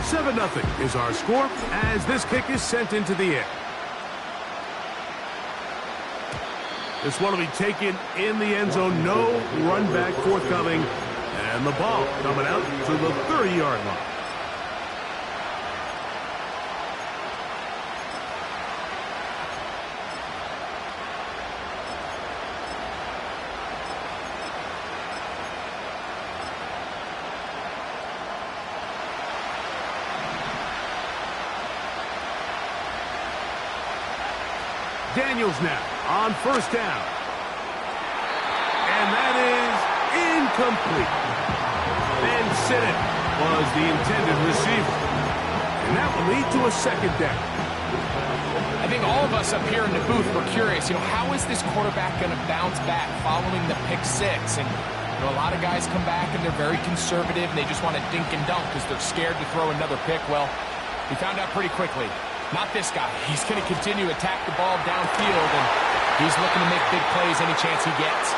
7-0 is our score as this kick is sent into the air. This one will be taken in the end zone. No run back forthcoming. And the ball coming out to the 30-yard line. Daniels now on first down. And that is incomplete. Ben Sinnott was the intended receiver. And that will lead to a second down. I think all of us up here in the booth were curious, how is this quarterback going to bounce back following the pick six? And a lot of guys come back and they're very conservative and they just want to dink and dunk because they're scared to throw another pick. Well, we found out pretty quickly. Not this guy. He's going to continue to attack the ball downfield, and he's looking to make big plays any chance he gets.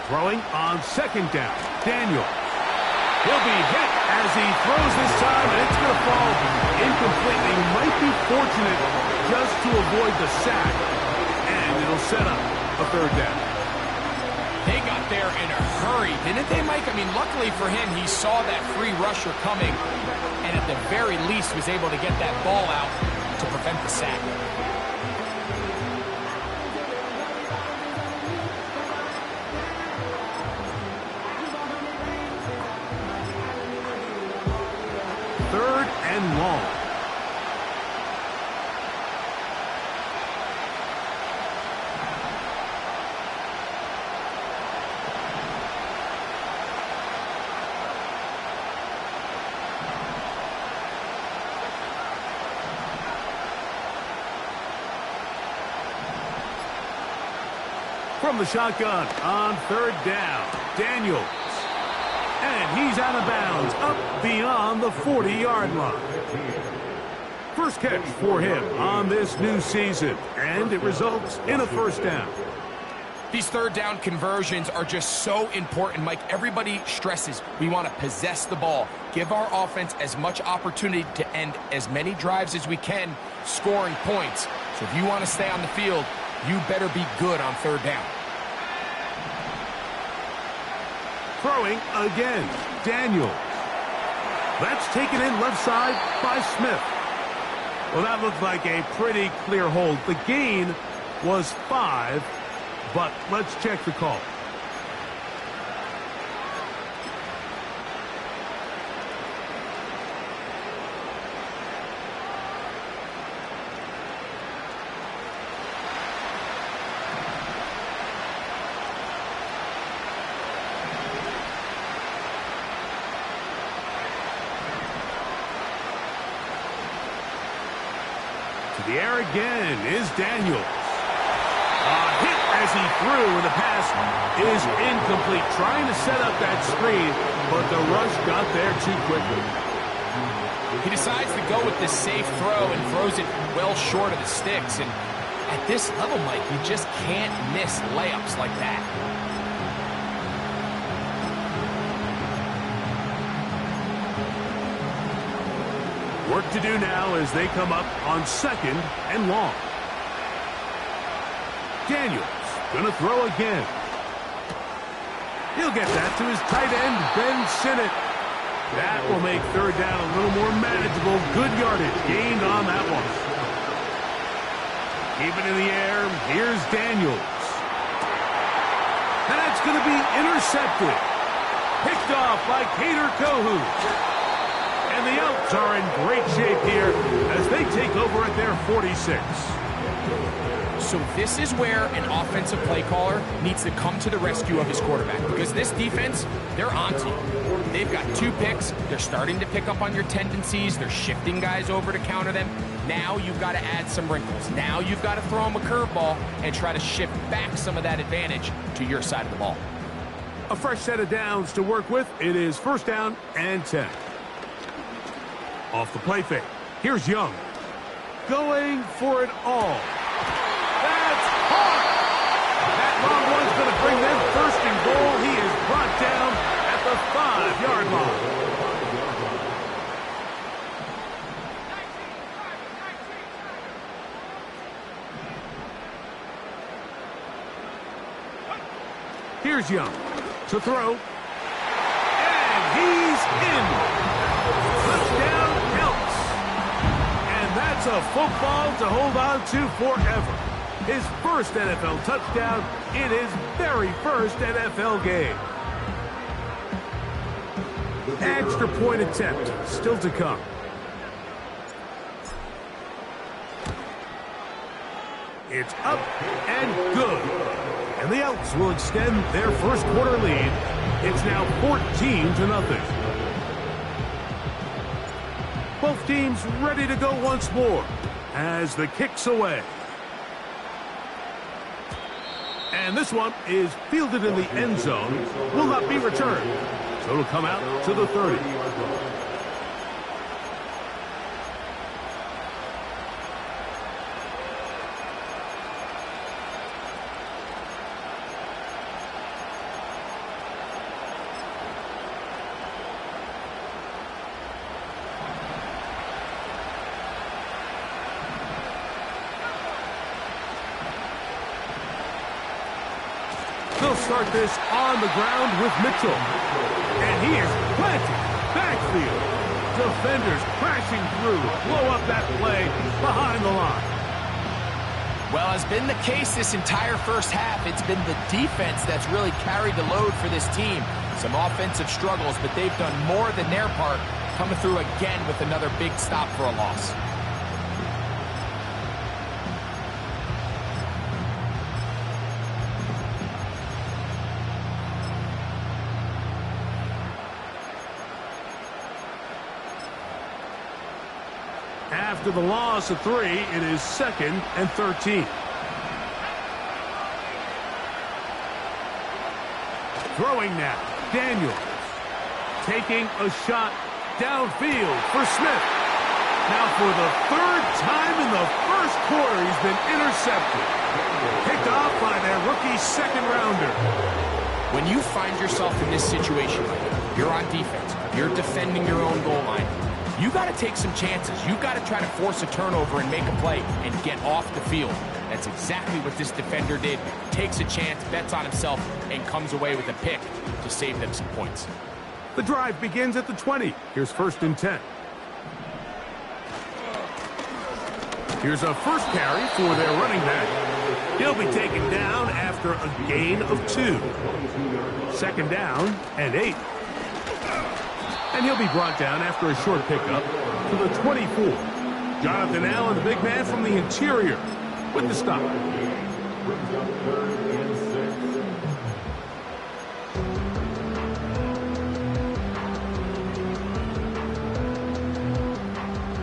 Throwing on second down. Daniel. He'll be hit as he throws this time, and it's going to fall incomplete. He might be fortunate just to avoid the sack, and it'll set up a third down. They got there in a hurry, didn't they, Mike? I mean, luckily for him, he saw that free rusher coming, and at the very least was able to get that ball out to prevent the sack. Third and long. From the shotgun on third down, Daniels. And he's out of bounds, up beyond the 40-yard line. First catch for him on this new season, and it results in a first down. These third down conversions are just so important, Mike. Everybody stresses we want to possess the ball, give our offense as much opportunity to end as many drives as we can, scoring points. So if you want to stay on the field, you better be good on third down. Throwing again, Daniels. That's taken in left side by Smith. Well, that looked like a pretty clear hold. The gain was 5, but let's check the call. The air again is Daniels. A hit as he threw, and the pass is incomplete. Trying to set up that screen, but the rush got there too quickly. He decides to go with this safe throw and throws it well short of the sticks. And at this level, Mike, you just can't miss layups like that. Work to do now as they come up on second and long. Daniels gonna throw again. He'll get that to his tight end, Ben Sinnott. That will make third down a little more manageable. Good yardage gained on that one. Keep it in the air. Here's Daniels. And that's going to be intercepted. Picked off by Kader Kohou. And the Elks are in great shape here as they take over at their 46. So this is where an offensive play caller needs to come to the rescue of his quarterback, because this defense, they're onto you. They've got 2 picks. They're starting to pick up on your tendencies. They're shifting guys over to counter them. Now you've got to add some wrinkles. Now you've got to throw them a curveball and try to shift back some of that advantage to your side of the ball. A fresh set of downs to work with. It is 1st down and 10. Off the play fake. Here's Young. Going for it all. That's hard. That long one's going to bring them 1st and goal. He is brought down at the 5-yard line. Here's Young to throw. And he's in. Touchdown Elks. And that's a football to hold on to forever. His 1st NFL touchdown in his very 1st NFL game. Extra point attempt still to come. It's up and good. And the Elks will extend their 1st quarter lead. It's now 14-0. Both teams ready to go once more as the kick's away. And this one is fielded in the end zone. Will not be returned. So it'll come out to the 30. They'll start this on the ground with Mitchell. And he is planted backfield. Defenders crashing through. Blow up that play behind the line. Well, has been the case this entire 1st half. It's been the defense that's really carried the load for this team. Some offensive struggles, but they've done more than their part, coming through again with another big stop for a loss. After the loss of 3, it is 2nd and 13. Throwing now, Daniels. Taking a shot downfield for Smith. Now for the 3rd time in the 1st quarter, he's been intercepted. Picked off by their rookie 2nd rounder. When you find yourself in this situation, you're on defense, you're defending your own goal line, you got to take some chances. You got to try to force a turnover and make a play and get off the field. That's exactly what this defender did. Takes a chance, bets on himself, and comes away with a pick to save them some points. The drive begins at the 20. Here's 1st and 10. Here's a 1st carry for their running back. He'll be taken down after a gain of 2. 2nd down and 8. And he'll be brought down after a short pickup to the 24. Jonathan Allen, the big man from the interior, with the stop.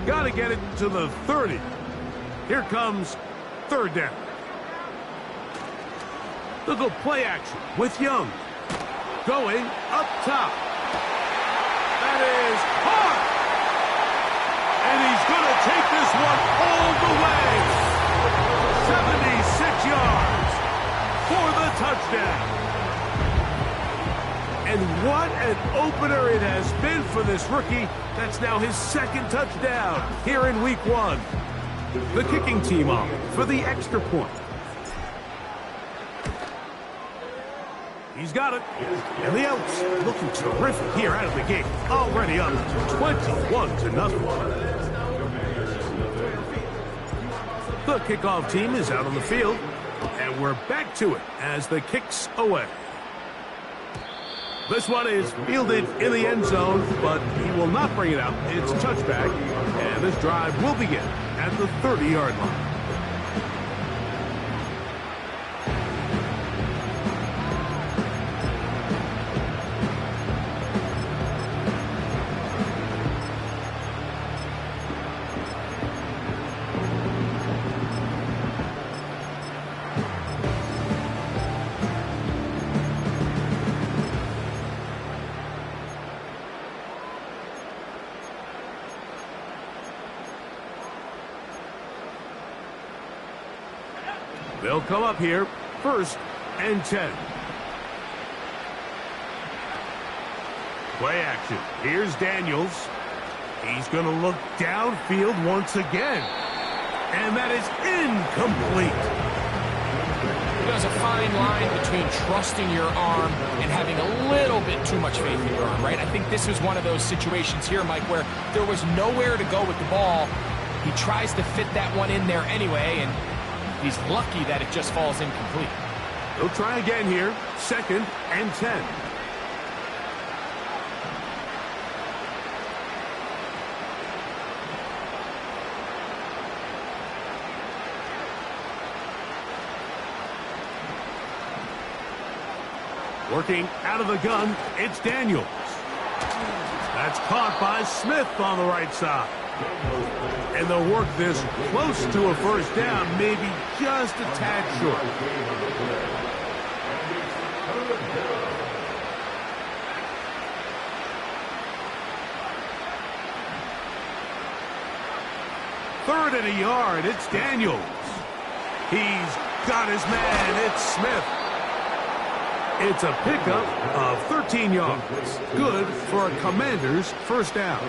Got to get it to the 30. Here comes 3rd down. They'll go play action with Young. Going up top. That is hard. And he's going to take this one all the way. 76 yards for the touchdown. And what an opener it has been for this rookie. That's now his 2nd touchdown here in week 1. The kicking team on for the extra point. He's got it. And the Elks looking terrific here out of the gate. Already up 21-0. The kickoff team is out on the field. And we're back to it as the kick's away. This one is fielded in the end zone, but he will not bring it out. It's touchback. And this drive will begin at the 30-yard line. They'll come up here, 1st and 10. Play action. Here's Daniels. He's going to look downfield once again. And that is incomplete. There's a fine line between trusting your arm and having a little bit too much faith in your arm, right? I think this was one of those situations here, Mike, where there was nowhere to go with the ball. He tries to fit that one in there anyway, and he's lucky that it just falls incomplete. He'll try again here, 2nd and 10. Working out of the gun, it's Daniels. That's caught by Smith on the right side. And they'll work this close to a 1st down, maybe just a tad short. Third and a yard, it's Daniels. He's got his man, it's Smith. It's a pickup of 13 yards. Good for a Commander's 1st down.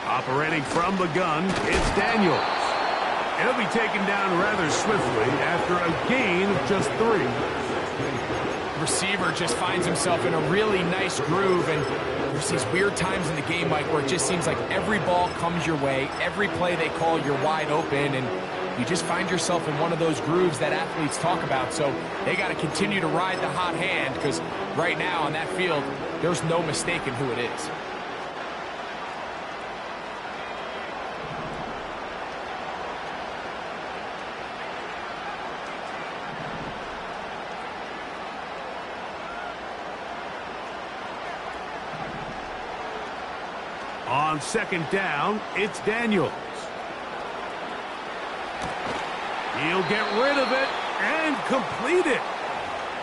Operating from the gun, it's Daniels. And he'll be taken down rather swiftly after a gain of just 3. Receiver just finds himself in a really nice groove, and there's these weird times in the game, Mike, where it just seems like every ball comes your way, every play they call, you're wide open, and you just find yourself in one of those grooves that athletes talk about. So they got to continue to ride the hot hand, because right now on that field, there's no mistaking who it is. On 2nd down, it's Daniels. He'll get rid of it and complete it.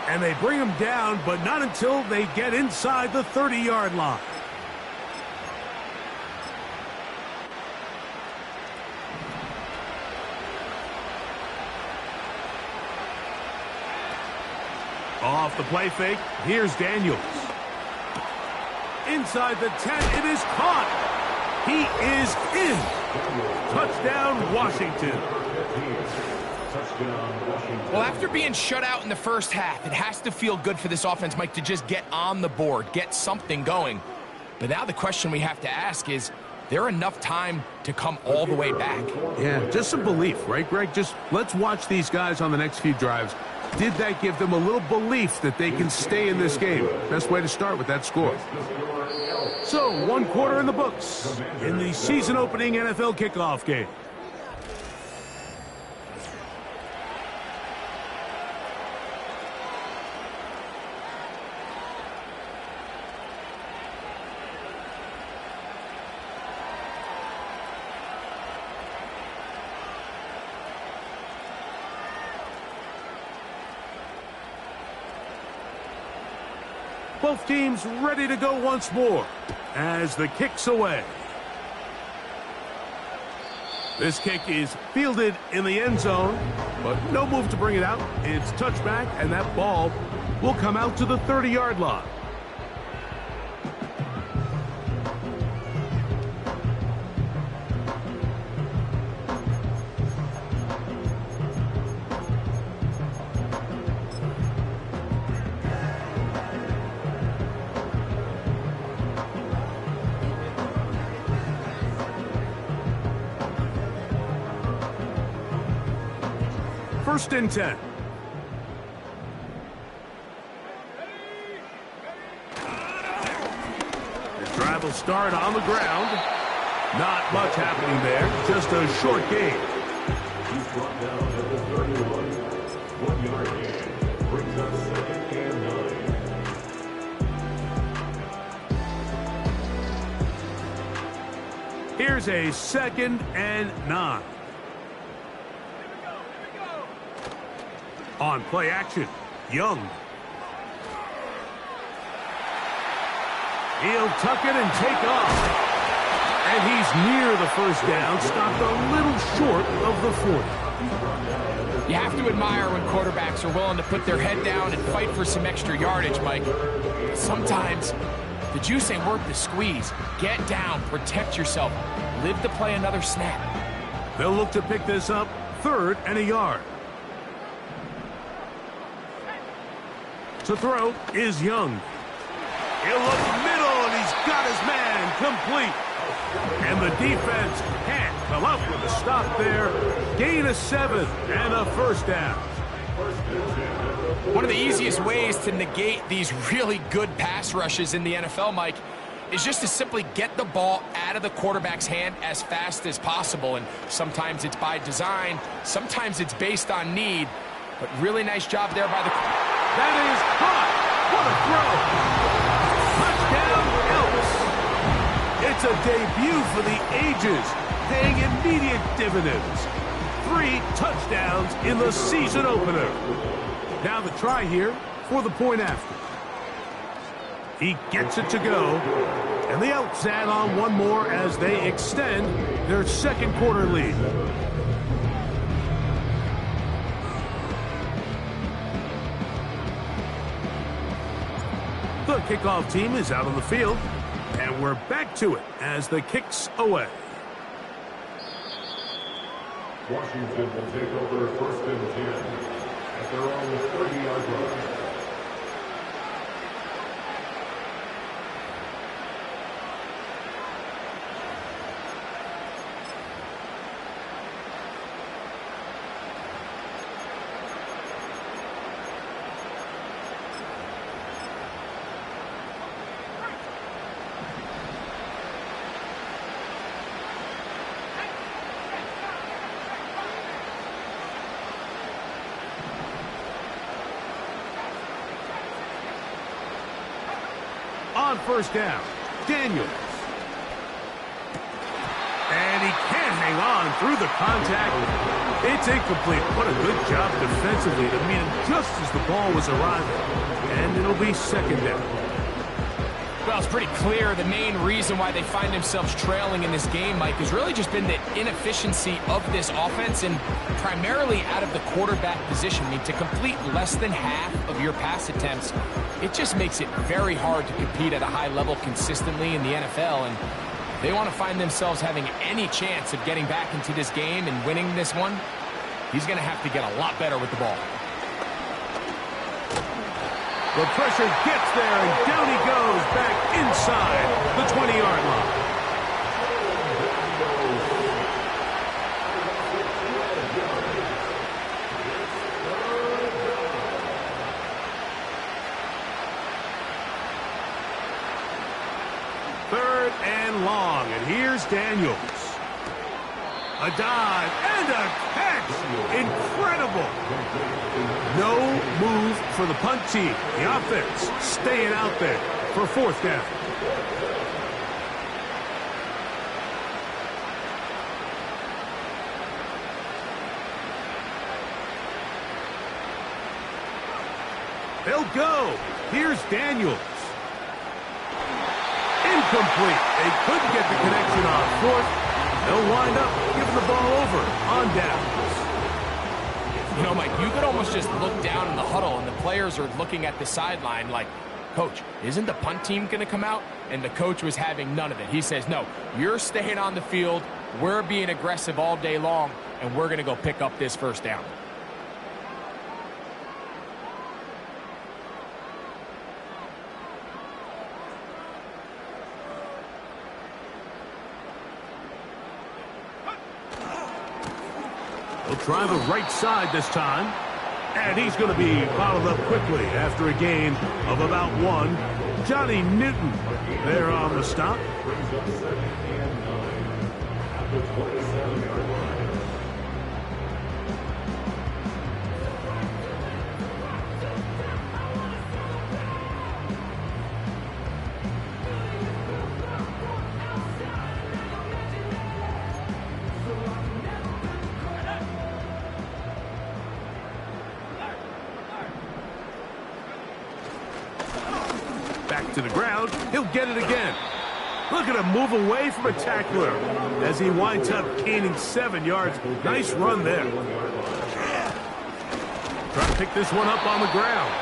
And they bring him down, but not until they get inside the 30-yard line. Off the play fake, here's Daniels. Inside the 10, it is caught. He is in. Touchdown, Washington. Well, after being shut out in the 1st half, it has to feel good for this offense, Mike, to just get on the board, get something going. But now the question we have to ask is there enough time to come all the way back? Yeah, just some belief, right, Greg? Just let's watch these guys on the next few drives. Did that give them a little belief that they can stay in this game? Best way to start with that score. So, 1 quarter in the books in the season-opening NFL kickoff game. Both teams ready to go once more as the kick's away. This kick is fielded in the end zone, but no move to bring it out. It's touchback, and that ball will come out to the 30-yard line. First and 10. The drive will start on the ground. Not much happening there. Just a short gain. He's brought down at the 31. 1 yard gain. Brings us 2nd and 9. Here's a 2nd and 9. On play action, Young. He'll tuck it and take off. And he's near the first down, stopped a little short of the 40. You have to admire when quarterbacks are willing to put their head down and fight for some extra yardage, Mike. Sometimes the juice ain't worth the squeeze. Get down, protect yourself, live to play another snap. They'll look to pick this up, 3rd and a yard. To throw is Young. He'll look middle, and he's got his man complete. And the defense can't come up with a stop there. Gain of 7 and a first down. One of the easiest ways to negate these really good pass rushes in the NFL, Mike, is just to simply get the ball out of the quarterback's hand as fast as possible. And sometimes it's by design, sometimes it's based on need. But really nice job there by the... That is caught. What a throw. Touchdown, Elvis. It's a debut for the ages, paying immediate dividends. 3 touchdowns in the season opener. Now the try here for the point after. He gets it to go, and the Elks add on one more as they extend their 2nd quarter lead. The kickoff team is out on the field, and we're back to it as the kick's away. Washington will take over 1st and 10 at their own 30-yard line. On 1st down, Daniels. And he can't hang on through the contact. It's incomplete. What a good job defensively to meet him just as the ball was arriving. And it'll be 2nd down. Well, it's pretty clear the main reason why they find themselves trailing in this game, Mike, has really just been the inefficiency of this offense and primarily out of the quarterback position. I mean, to complete less than half of your pass attempts, it just makes it very hard to compete at a high level consistently in the NFL. And if they want to find themselves having any chance of getting back into this game and winning this one, he's going to have to get a lot better with the ball. The pressure gets there, and down he goes back inside the 20-yard line. Third and long, and here's Daniels. A dive and a catch. Incredible. No move for the punt team. The offense staying out there for 4th down. They'll go. Here's Daniels. Incomplete. They couldn't get the connection on 4th. They'll wind up giving the ball over on downs. You know, Mike, you could almost just look down in the huddle, and the players are looking at the sideline like, Coach, isn't the punt team going to come out? And the coach was having none of it. He says, no, you're staying on the field. We're being aggressive all day long, and we're going to go pick up this 1st down. He'll try the right side this time. And he's going to be bottled up quickly after a gain of about 1. Johnny Newton there on the stop. Brings up 2nd and 9 at the 27-yard line. to the ground. He'll get it again. Look at him move away from a tackler as he winds up gaining 7 yards. Nice run there. Trying to pick this one up on the ground.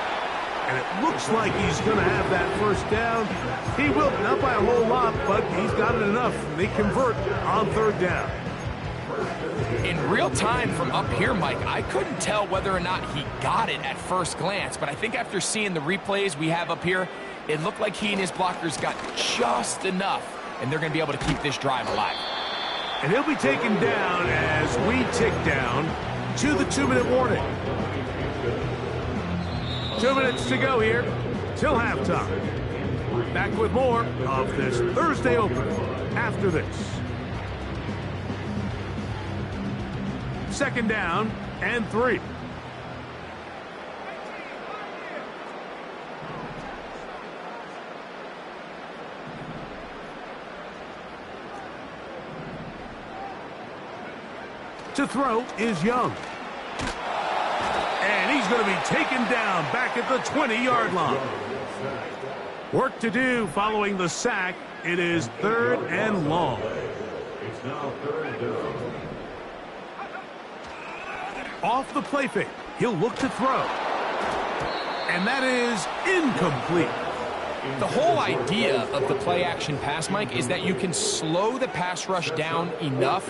And it looks like he's going to have that first down. He will, not by a whole lot, but he's got it enough. They convert on 3rd down. In real time from up here, Mike, I couldn't tell whether or not he got it at first glance, but I think after seeing the replays we have up here, it looked like he and his blockers got just enough, and they're going to be able to keep this drive alive. And he'll be taken down as we tick down to the 2-minute warning. 2 minutes to go here till halftime. Back with more of this Thursday opener after this. 2nd down and 3. To throw is Young. And he's going to be taken down back at the 20-yard line. Work to do following the sack. It is 3rd and long. It's now 3rd down. Off the play fake. He'll look to throw. And that is incomplete. The whole idea of the play-action pass, Mike, is that you can slow the pass rush down enough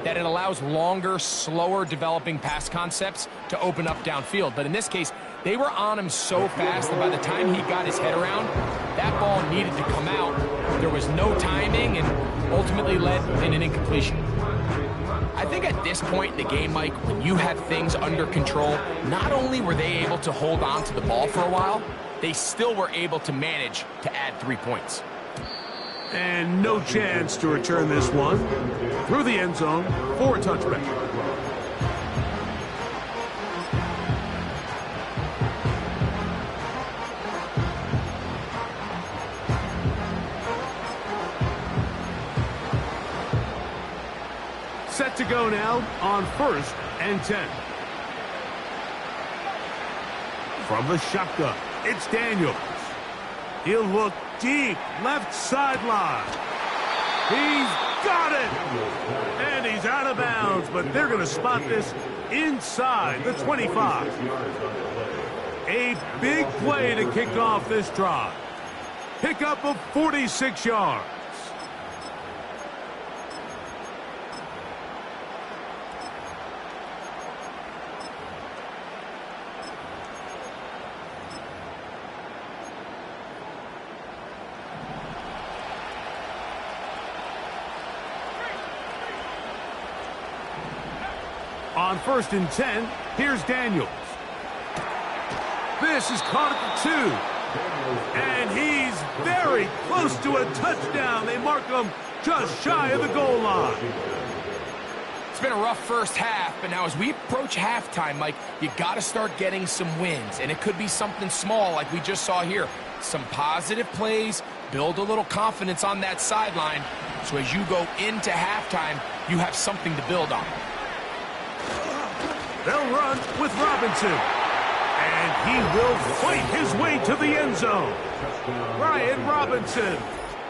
that it allows longer, slower developing pass concepts to open up downfield. But in this case, they were on him so fast that by the time he got his head around, that ball needed to come out. There was no timing and ultimately led in an incompletion. I think at this point in the game, Mike, when you have things under control, not only were they able to hold on to the ball for a while, they still were able to manage to add 3 points. And no chance to return this one through the end zone for a touchback. Set to go now on 1st and 10. From the shotgun, it's Daniels. He'll look deep, left sideline. He's got it! And he's out of bounds, but they're going to spot this inside the 25. A big play to kick off this drive. Pickup of 46 yards. On 1st and 10, here's Daniels. This is caught at the 2. And he's very close to a touchdown. They mark him just shy of the goal line. It's been a rough first half, but now as we approach halftime, Mike, you got to start getting some wins. And it could be something small like we just saw here. Some positive plays, build a little confidence on that sideline. So as you go into halftime, you have something to build on. They'll run with Robinson. And he will fight his way to the end zone. Brian Robinson.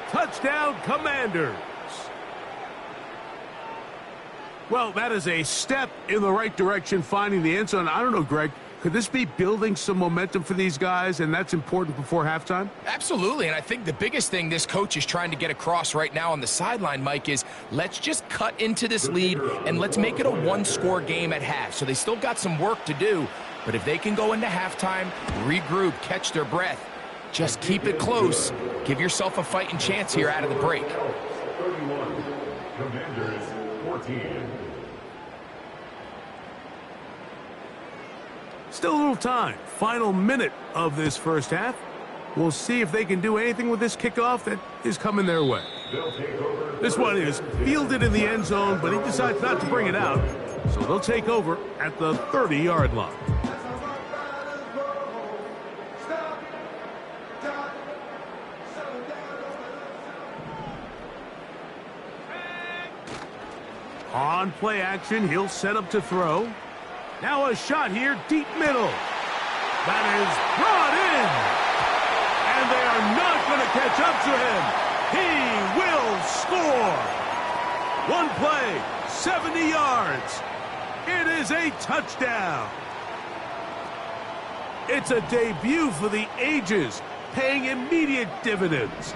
Touchdown, Commanders. Well, that is a step in the right direction, finding the end zone. I don't know, Greg. Could this be building some momentum for these guys, and that's important before halftime? Absolutely, and I think the biggest thing this coach is trying to get across right now on the sideline, Mike, is let's just cut into this lead and let's make it a one-score game at half. So they still got some work to do, but if they can go into halftime, regroup, catch their breath, just keep it close, give yourself a fighting chance here out of the break. 31, Commanders 14. Still a little time. Final minute of this first half. We'll see if they can do anything with this kickoff that is coming their way. This one is fielded in the end zone, but he decides not to bring it out. So they'll take over at the 30-yard line. On play action, he'll set up to throw. Now a shot here, deep middle. That is brought in. And they are not going to catch up to him. He will score. One play, 70 yards. It is a touchdown. It's a debut for the ages, paying immediate dividends.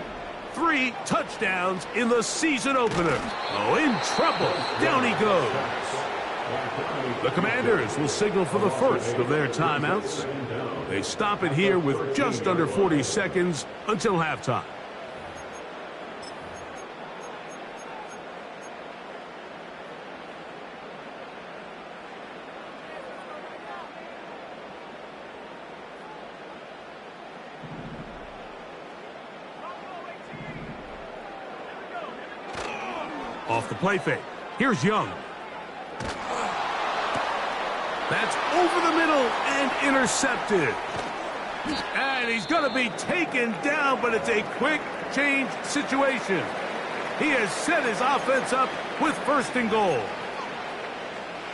3 touchdowns in the season opener. Oh, in trouble. Down he goes. The Commanders will signal for the first of their timeouts. They stop it here with just under 40 seconds until halftime. Off the play fake. Here's Young. That's over the middle and intercepted. And he's going to be taken down, but it's a quick change situation. He has set his offense up with first and goal.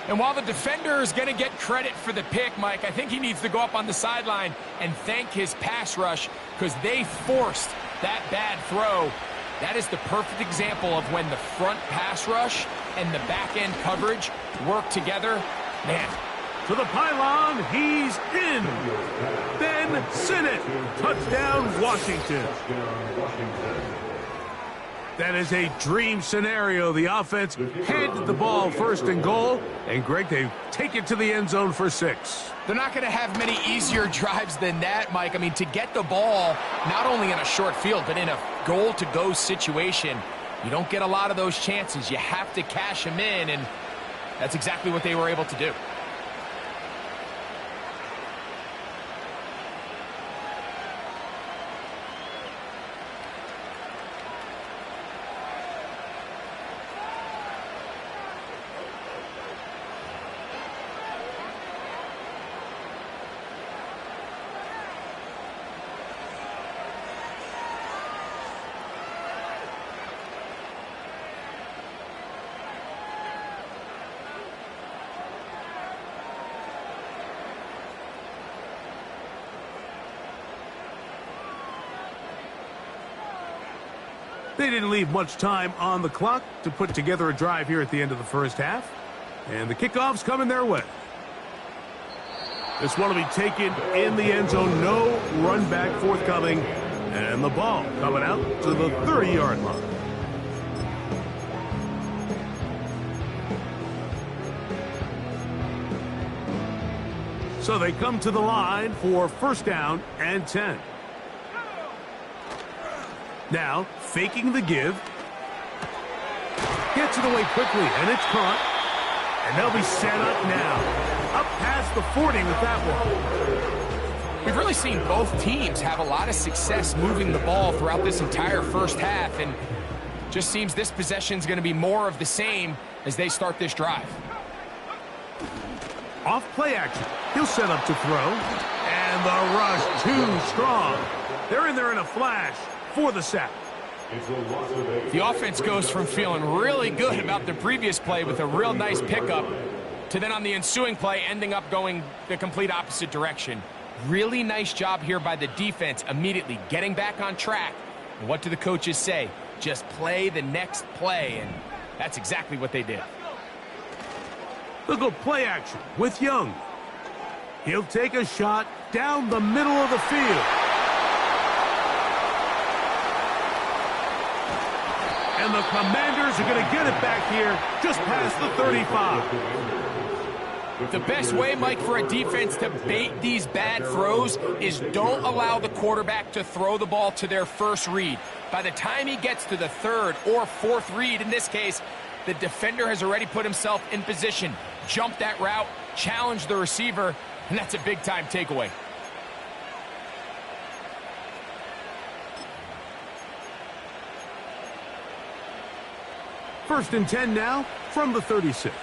And while the defender is going to get credit for the pick, Mike, I think he needs to go up on the sideline and thank his pass rush because they forced that bad throw. That is the perfect example of when the front pass rush and the back-end coverage work together. Man. To the pylon, he's in. Ben Sinnott, touchdown Washington. That is a dream scenario. The offense handed the ball first and goal, and Greg, they take it to the end zone for 6. They're not going to have many easier drives than that, Mike. I mean, to get the ball, not only in a short field, but in a goal-to-go situation, you don't get a lot of those chances. You have to cash them in, and that's exactly what they were able to do. They didn't leave much time on the clock to put together a drive here at the end of the first half. And the kickoff's coming their way. This one will be taken in the end zone. No run back forthcoming. And the ball coming out to the 30-yard line. So they come to the line for first down and 10. Now, faking the give. Gets it away quickly, and it's caught. And they'll be set up now. Up past the 40 with that one. We've really seen both teams have a lot of success moving the ball throughout this entire first half, and just seems this possession's going to be more of the same as they start this drive. Off play action. He'll set up to throw. And the rush too strong. They're in there in a flash for the sack. The offense goes from feeling really good about the previous play with a real nice pickup to then on the ensuing play ending up going the complete opposite direction. Really nice job here by the defense immediately getting back on track. And what do the coaches say? Just play the next play, and that's exactly what they did. Look at play action with Young. He'll take a shot down the middle of the field. And the Commanders are going to get it back here just past the 35. The best way, Mike, for a defense to bait these bad throws is don't allow the quarterback to throw the ball to their first read. By the time he gets to the third or fourth read, in this case, the defender has already put himself in position, jumped that route, challenged the receiver, and that's a big-time takeaway. First and 10 now from the 36.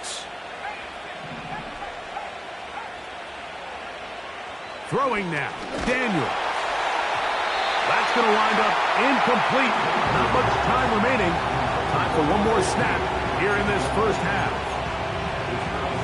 Throwing now, Daniel. That's going to wind up incomplete. Not much time remaining. Time for one more snap here in this first half.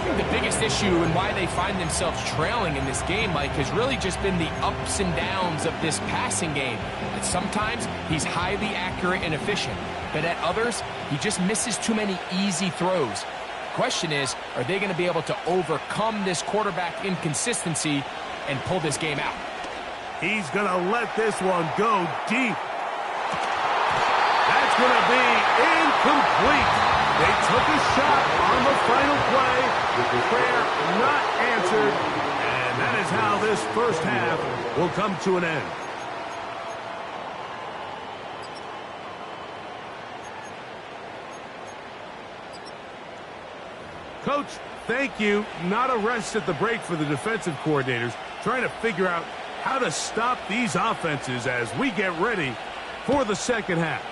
think the biggest issue and why they find themselves trailing in this game, Mike, has really just been the ups and downs of this passing game. That sometimes he's highly accurate and efficient, but at others, he just misses too many easy throws. Question is, are they going to be able to overcome this quarterback inconsistency and pull this game out? He's going to let this one go deep. That's going to be incomplete. They took a shot on the final play. Prayer not answered. And that is how this first half will come to an end. Coach, thank you. Not a rest at the break for the defensive coordinators, trying to figure out how to stop these offenses as we get ready for the second half.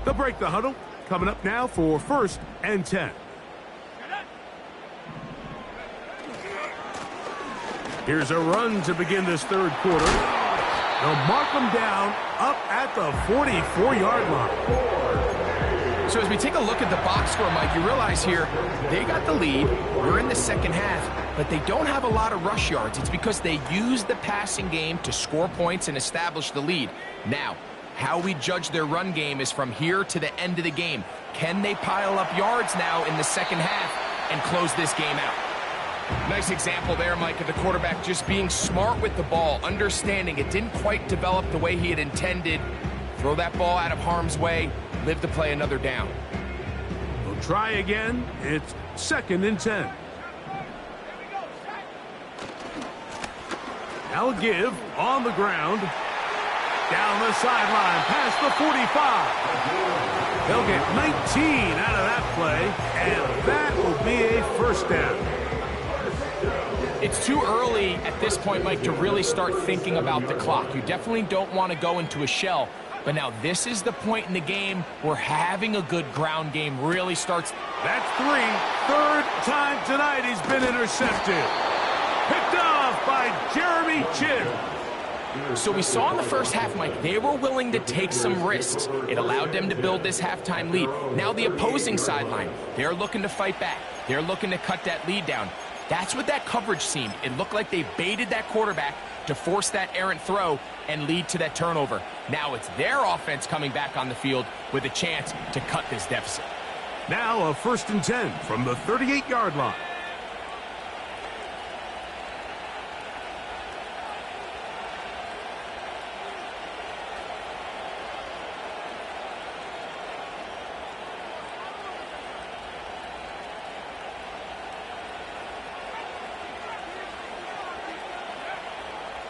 They'll break the huddle. Coming up now for 1st and 10. Here's a run to begin this third quarter. They'll mark them down up at the 44-yard line. So as we take a look at the box score, Mike, you realize here they got the lead. We're in the second half, but they don't have a lot of rush yards. It's because they use the passing game to score points and establish the lead. Now, how we judge their run game is from here to the end of the game. Can they pile up yards now in the second half and close this game out? Nice example there, Mike, of the quarterback just being smart with the ball, understanding it didn't quite develop the way he had intended. Throw that ball out of harm's way, live to play another down. We'll try again. It's 2nd and 10. Now a give on the ground. Down the sideline, past the 45. They'll get 19 out of that play, and that will be a first down. It's too early at this point, Mike, to really start thinking about the clock. You definitely don't want to go into a shell, but now this is the point in the game where having a good ground game really starts. That's 3. 3rd time tonight he's been intercepted. Picked off by Jeremy Chinn. So we saw in the first half, Mike, they were willing to take some risks. It allowed them to build this halftime lead. Now the opposing sideline, they're looking to fight back. They're looking to cut that lead down. That's what that coverage seemed. It looked like they baited that quarterback to force that errant throw and lead to that turnover. Now it's their offense coming back on the field with a chance to cut this deficit. Now a 1st and 10 from the 38-yard line.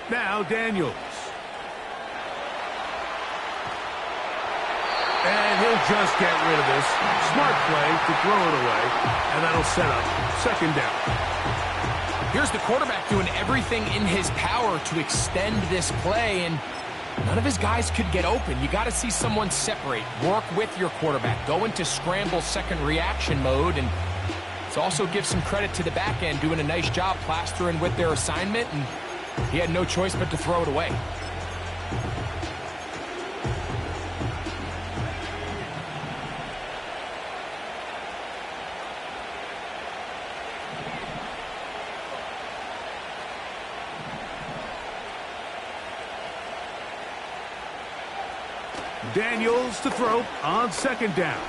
Now Daniels. And he'll just get rid of this. Smart play to throw it away. And that'll set up 2nd down. Here's the quarterback doing everything in his power to extend this play, and none of his guys could get open. You got to see someone separate. Work with your quarterback. Go into scramble second reaction mode, and it's also give some credit to the back end doing a nice job plastering with their assignment, and he had no choice but to throw it away. Daniels to throw on 2nd down.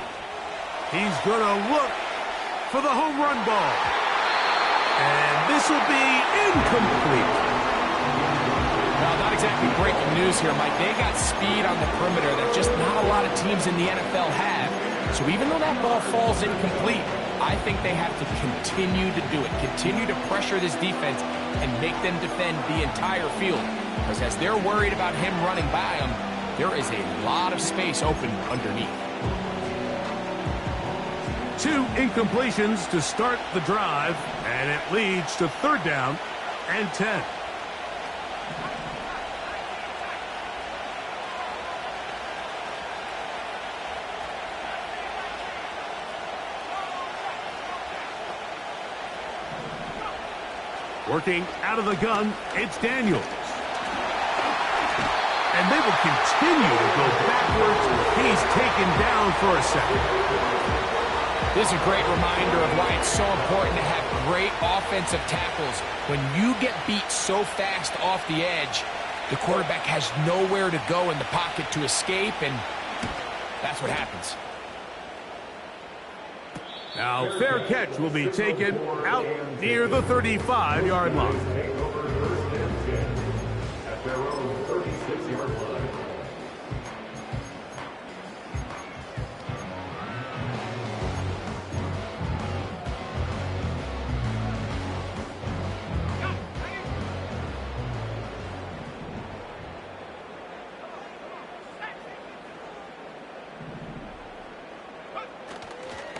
He's going to look for the home run ball. And this will be incomplete. Well, not exactly breaking news here, Mike. They got speed on the perimeter that just not a lot of teams in the NFL have. So even though that ball falls incomplete, I think they have to continue to do it. Continue to pressure this defense and make them defend the entire field. Because as they're worried about him running by them, there is a lot of space open underneath. 2 incompletions to start the drive, and it leads to 3rd down and 10. Working out of the gun, it's Daniels. And they will continue to go backwards. He's taken down for a second. This is a great reminder of why it's so important to have great offensive tackles. When you get beat so fast off the edge, the quarterback has nowhere to go in the pocket to escape, and that's what happens. Now, fair catch will be taken out near the 35-yard line. At their own 36-yard line.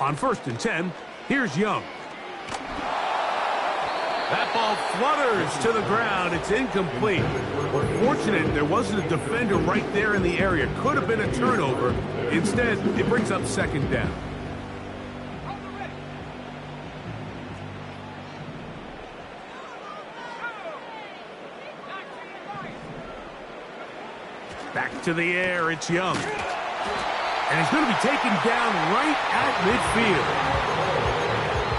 On 1st and 10, here's Young. That ball flutters to the ground. It's incomplete. We're fortunate there wasn't a defender right there in the area. Could have been a turnover. Instead, it brings up 2nd down. Back to the air, it's Young. And he's going to be taken down right at midfield.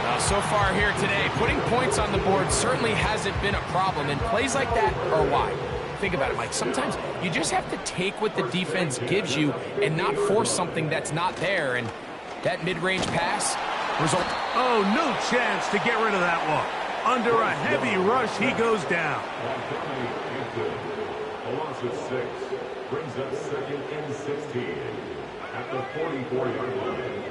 Now, so far here today, putting points on the board certainly hasn't been a problem, and plays like that are why. Think about it, Mike. Sometimes you just have to take what the defense gives you and not force something that's not there, and that mid-range pass result. Oh, no chance to get rid of that one. Under a heavy rush, he goes down. A loss of 6 brings up 2nd and 16 at the 44-yard line.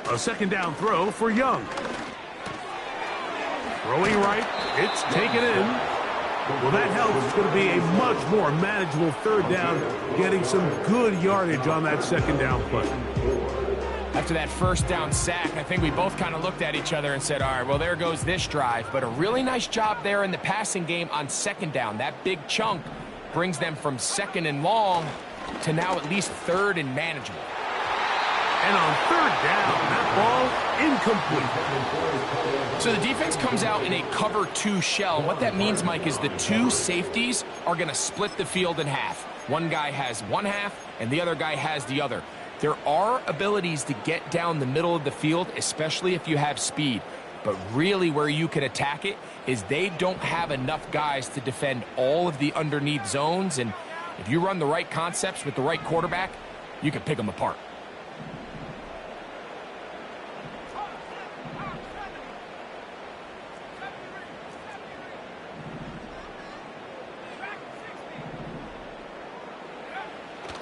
A 2nd down throw for Young. Throwing right, it's taken in. Well, that helps. It's going to be a much more manageable 3rd down, getting some good yardage on that 2nd down play. After that 1st down sack, I think we both kind of looked at each other and said, all right, well, there goes this drive. But a really nice job there in the passing game on 2nd down. That big chunk brings them from 2nd and long to now at least 3rd and manageable. And on 3rd down, that ball incomplete. So the defense comes out in a cover 2 shell. And what that means, Mike, is the 2 safeties are going to split the field in half. One guy has one half, and the other guy has the other. There are abilities to get down the middle of the field, especially if you have speed. But really where you can attack it is they don't have enough guys to defend all of the underneath zones. And if you run the right concepts with the right quarterback, you can pick them apart.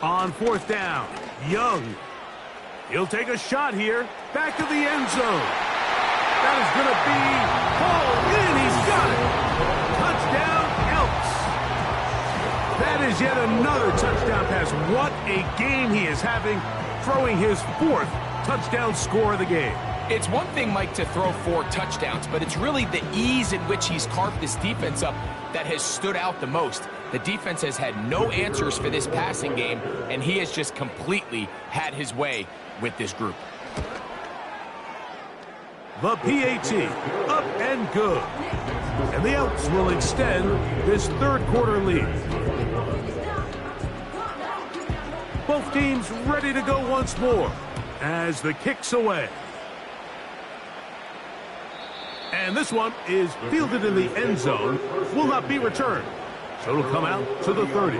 On 4th down, Young. He'll take a shot here. Back to the end zone. That is going to be hauled in. He's got it. Touchdown, Elks. That is yet another touchdown pass. What a game he is having, throwing his 4th touchdown score of the game. It's one thing, Mike, to throw 4 touchdowns, but it's really the ease in which he's carved this defense up that has stood out the most. The defense has had no answers for this passing game, and he has just completely had his way with this group. The PAT, up and good. And the Elks will extend this 3rd quarter lead. Both teams ready to go once more as the kick's away. And this one is fielded in the end zone, will not be returned. So it'll come out to the 30.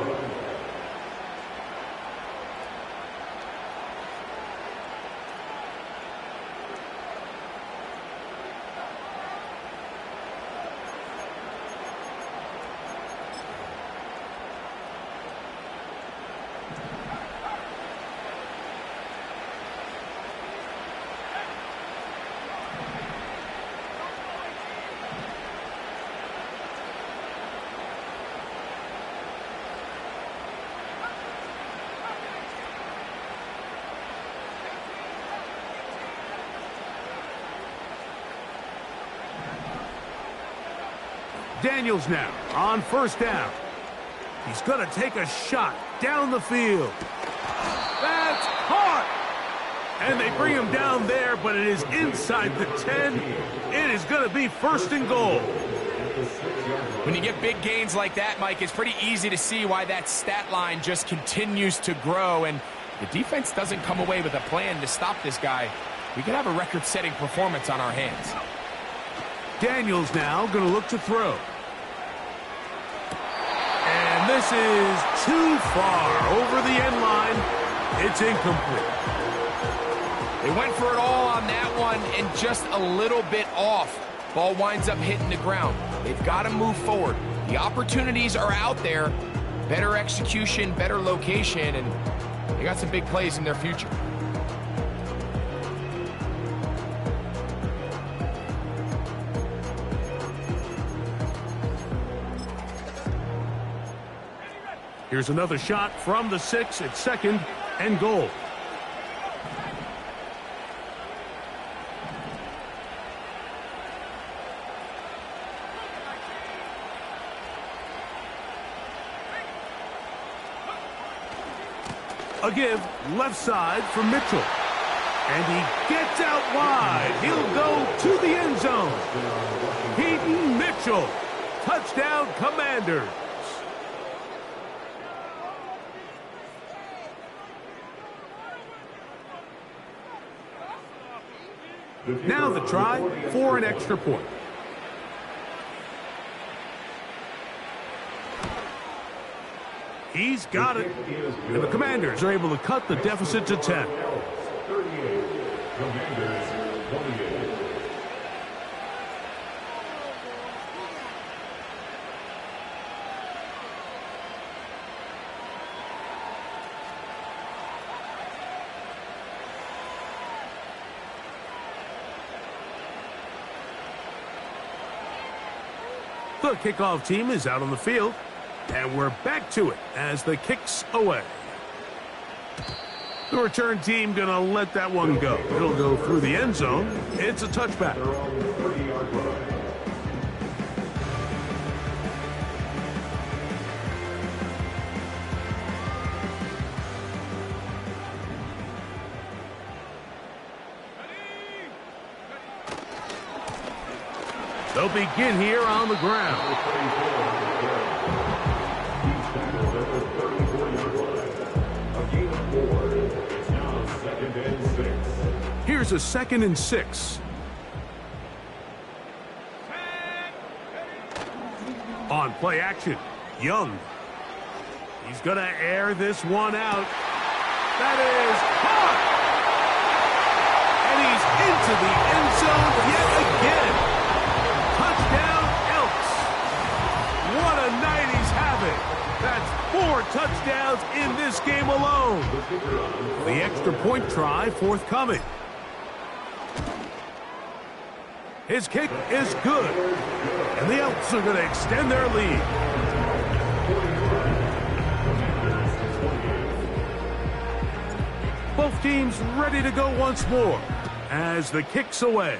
Daniels now on first down. He's going to take a shot down the field. That's caught! And they bring him down there, but it is inside the 10. It is going to be first and goal. When you get big gains like that, Mike, it's pretty easy to see why that stat line just continues to grow. And the defense doesn't come away with a plan to stop this guy. We could have a record-setting performance on our hands. Daniels now going to look to throw. And this is too far over the end line. It's incomplete. They went for it all on that one and just a little bit off. Ball winds up hitting the ground. They've got to move forward. The opportunities are out there. Better execution, better location, and they got some big plays in their future. Here's another shot from the 6 at second and goal. A give left side for Mitchell. And he gets out wide. He'll go to the end zone. Peyton Mitchell. Touchdown, Commanders. Now the try for an extra point. He's got it. And the Commanders are able to cut the deficit to 10. 38. Commanders 28. The kickoff team is out on the field. And we're back to it as the kick's away. The return team going to let that one go. It'll go through the end zone. It's a touchback. They're on the 30-yard line. They'll begin here on the ground. Here's a 2nd and 6. On play action, Young. He's going to air this one out. That is caught! And he's into the end zone yet again. Touchdown, Elks. What a night he's having. That's 4 touchdowns in this game alone. The extra point try forthcoming. His kick is good. And the Elks are going to extend their lead. Both teams ready to go once more as the kick's away.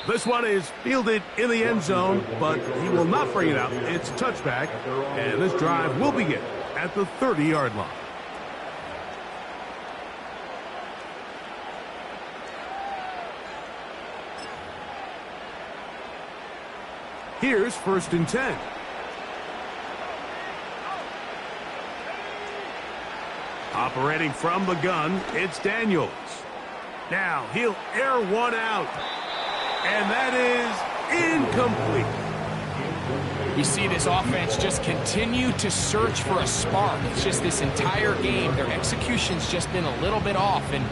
This one is fielded in the end zone, but he will not bring it out. It's a touchback, and this drive will begin at the 30-yard line. Here's 1st and 10. Operating from the gun, it's Daniels. Now he'll air one out. And that is incomplete. You see this offense just continue to search for a spark. It's just this entire game, their execution's just been a little bit off. And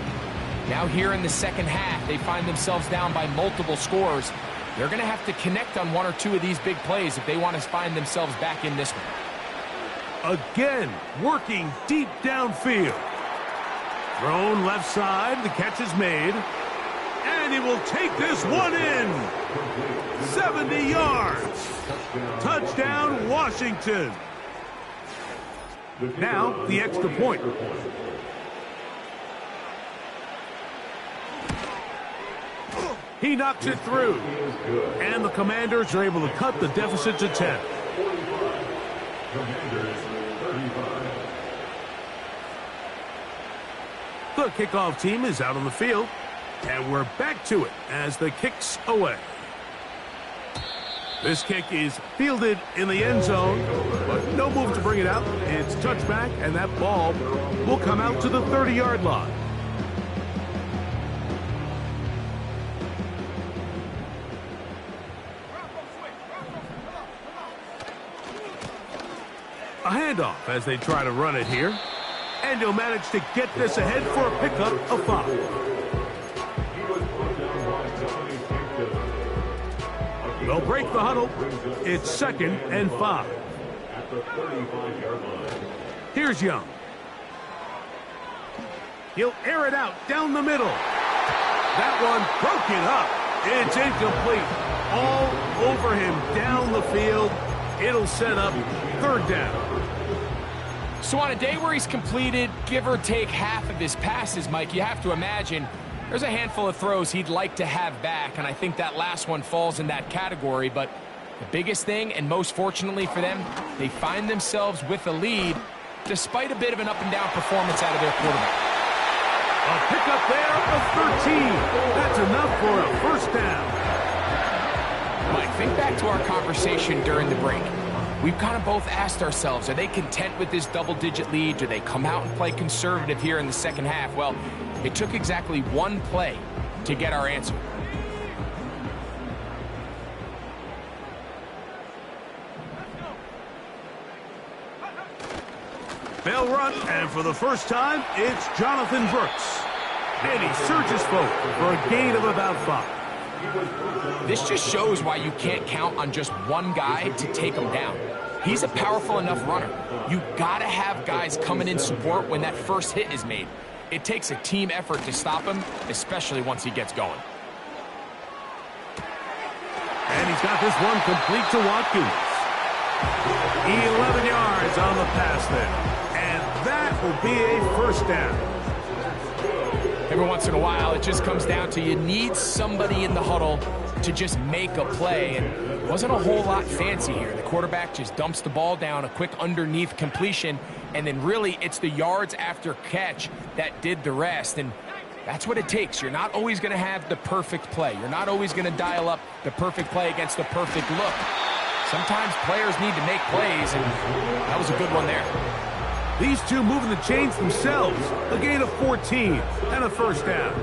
now here in the second half, they find themselves down by multiple scores. They're going to have to connect on 1 or 2 of these big plays if they want to find themselves back in this one. Again, working deep downfield. Thrown left side, the catch is made. And he will take this one in. 70 yards. Touchdown, Washington. Now, the extra point. He knocks it through. And the Commanders are able to cut the deficit to 10. Commanders 35. The kickoff team is out on the field. And we're back to it as the kick's away. This kick is fielded in the end zone, but no move to bring it out. It's touchback, and that ball will come out to the 30-yard line. A handoff as they try to run it here. And he'll manage to get this ahead for a pickup of 5. They'll break the huddle. It's 2nd and 5. At the 35-yard line. Here's Young. He'll air it out down the middle. That one broken up. It's incomplete. All over him down the field. It'll set up 3rd down. So on a day where he's completed, give or take half of his passes, Mike, you have to imagine there's a handful of throws he'd like to have back, and I think that last one falls in that category. But the biggest thing, and most fortunately for them, they find themselves with a lead despite a bit of an up-and-down performance out of their quarterback. A pickup there of 13. That's enough for a 1st down. Mike, think back to our conversation during the break. We've kind of both asked ourselves, are they content with this double-digit lead? Do they come out and play conservative here in the second half? Well, it took exactly one play to get our answer. They'll run, and for the first time, it's Jonathan Brooks. And he surges forward for a gain of about 5. This just shows why you can't count on just one guy to take him down. He's a powerful enough runner. You gotta have guys coming in support when that first hit is made. It takes a team effort to stop him, especially once he gets going. And he's got this one complete to Watkins. 11 yards on the pass there. And that will be a 1st down. Every once in a while, it just comes down to you need somebody in the huddle to just make a play, and it wasn't a whole lot fancy here. The quarterback just dumps the ball down, a quick underneath completion, and then really it's the yards after catch that did the rest, and that's what it takes. You're not always going to have the perfect play. You're not always going to dial up the perfect play against the perfect look. Sometimes players need to make plays, and that was a good one there. These two moving the chains themselves. A gain of 14 and a 1st down.